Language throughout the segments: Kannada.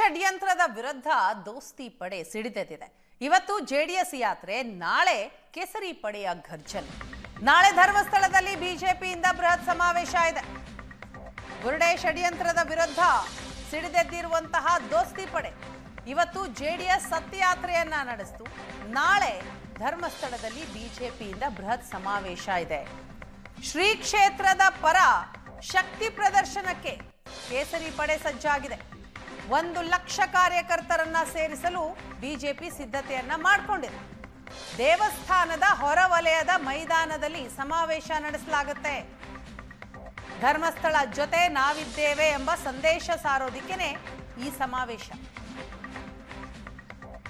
ಷಡ್ಯಂತ್ರದ ವಿರುದ್ಧ ದೋಸ್ತಿ ಪಡೆ ಸಿಡಿದೆದ್ದಿದೆ. ಇವತ್ತು ಜೆಡಿಎಸ್ ಯಾತ್ರೆ, ನಾಳೆ ಕೇಸರಿ ಪಡೆಯ ಘರ್ಜನೆ. ನಾಳೆ ಧರ್ಮಸ್ಥಳದಲ್ಲಿ ಬಿಜೆಪಿಯಿಂದ ಬೃಹತ್ ಸಮಾವೇಶ ಇದೆ. ಬುರುಡೆ ಷಡ್ಯಂತ್ರದ ವಿರುದ್ಧ ಸಿಡಿದೆದ್ದಿರುವಂತಹ ದೋಸ್ತಿ ಪಡೆ ಇವತ್ತು ಜೆಡಿಎಸ್ ಸತ್ಯಯಾತ್ರೆಯನ್ನ ನಡೆಸಿತು. ನಾಳೆ ಧರ್ಮಸ್ಥಳದಲ್ಲಿ ಬಿಜೆಪಿಯಿಂದ ಬೃಹತ್ ಸಮಾವೇಶ ಇದೆ. ಶ್ರೀ ಕ್ಷೇತ್ರದ ಪರ ಶಕ್ತಿ ಪ್ರದರ್ಶನಕ್ಕೆ ಕೇಸರಿ ಪಡೆ ಸಜ್ಜಾಗಿದೆ. 1 ಲಕ್ಷ ಕಾರ್ಯಕರ್ತರನ್ನ ಸೇರಿಸಲು ಬಿಜೆಪಿ ಸಿದ್ಧತೆಯನ್ನ ಮಾಡಿಕೊಂಡಿದೆ. ದೇವಸ್ಥಾನದ ಹೊರವಲಯದ ಮೈದಾನದಲ್ಲಿ ಸಮಾವೇಶ ನಡೆಸಲಾಗುತ್ತೆ. ಧರ್ಮಸ್ಥಳ ಜೊತೆ ನಾವಿದ್ದೇವೆ ಎಂಬ ಸಂದೇಶ ಸಾರೋದಿಕ್ಕೇನೆ ಈ ಸಮಾವೇಶ.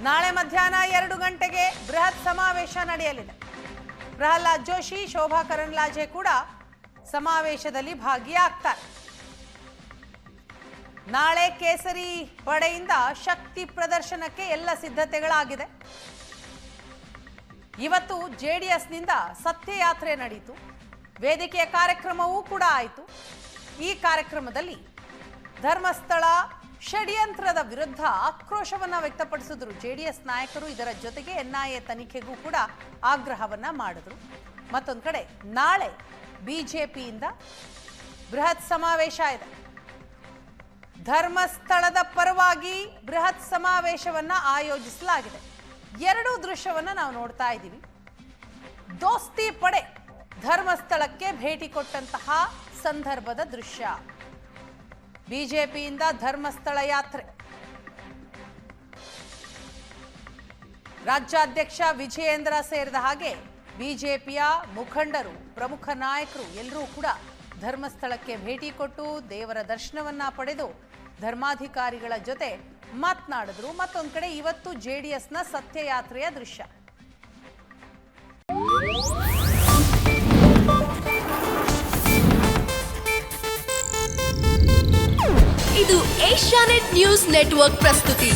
ನಾಳೆ ಮಧ್ಯಾಹ್ನ 2 ಗಂಟೆಗೆ ಬೃಹತ್ ಸಮಾವೇಶ ನಡೆಯಲಿದೆ. ಪ್ರಹ್ಲಾದ್ ಜೋಶಿ, ಶೋಭಾ ಕರಂದ್ಲಾಜೆ ಕೂಡ ಸಮಾವೇಶದಲ್ಲಿ ಭಾಗಿಯಾಗ್ತಾರೆ. ನಾಳೆ ಕೇಸರಿ ಪಡೆಯಿಂದ ಶಕ್ತಿ ಪ್ರದರ್ಶನಕ್ಕೆ ಎಲ್ಲ ಸಿದ್ಧತೆಗಳಾಗಿದೆ. ಇವತ್ತು ಜೆಡಿಎಸ್ನಿಂದ ಸತ್ಯಯಾತ್ರೆ ನಡೆಯಿತು. ವೇದಿಕೆಯ ಕಾರ್ಯಕ್ರಮವೂ ಕೂಡ ಆಯಿತು. ಈ ಕಾರ್ಯಕ್ರಮದಲ್ಲಿ ಧರ್ಮಸ್ಥಳ ಷಡ್ಯಂತ್ರದ ವಿರುದ್ಧ ಆಕ್ರೋಶವನ್ನ ವ್ಯಕ್ತಪಡಿಸಿದ್ರು ಜೆಡಿಎಸ್ ನಾಯಕರು. ಇದರ ಜೊತೆಗೆ ಎನ್ಐಎ ತನಿಖೆಗೂ ಕೂಡ ಆಗ್ರಹವನ್ನ ಮಾಡಿದ್ರು. ಮತ್ತೊಂದು ಕಡೆ ನಾಳೆ ಬಿಜೆಪಿಯಿಂದ ಬೃಹತ್ ಸಮಾವೇಶ ಇದೆ. ಧರ್ಮಸ್ಥಳದ ಪರವಾಗಿ ಬೃಹತ್ ಸಮಾವೇಶವನ್ನ ಆಯೋಜಿಸಲಾಗಿದೆ. 2 ದೃಶ್ಯವನ್ನ ನಾವು ನೋಡ್ತಾ ಇದ್ದೀವಿ. ದೋಸ್ತಿ ಪಡೆ ಧರ್ಮಸ್ಥಳಕ್ಕೆ ಭೇಟಿ ಕೊಟ್ಟಂತಹ ಸಂದರ್ಭದ ದೃಶ್ಯ. ಬಿಜೆಪಿಯಿಂದ ಧರ್ಮಸ್ಥಳ ಯಾತ್ರೆ. ರಾಜ್ಯಾಧ್ಯಕ್ಷ ವಿಜಯೇಂದ್ರ ಸೇರಿದ ಹಾಗೆ ಬಿಜೆಪಿಯ ಮುಖಂಡರು, ಪ್ರಮುಖ ನಾಯಕರು ಎಲ್ಲರೂ ಕೂಡ ಧರ್ಮಸ್ಥಳಕ್ಕೆ ಭೇಟಿ ಕೊಟ್ಟು ದೇವರ ದರ್ಶನವನ್ನ ಪಡೆದು ಧರ್ಮಾಧಿಕಾರಿಗಳ ಜೊತೆ ಮಾತನಾಡಿದ್ರು. ಮತ್ತೊಂದು ಕಡೆ ಇವತ್ತು ಜೆಡಿಎಸ್ನ ಸತ್ಯಯಾತ್ರೆಯ ದೃಶ್ಯ. ಇದು ಏಷ್ಯಾನೆಟ್ ನ್ಯೂಸ್ ನೆಟ್ವರ್ಕ್ ಪ್ರಸ್ತುತಿ.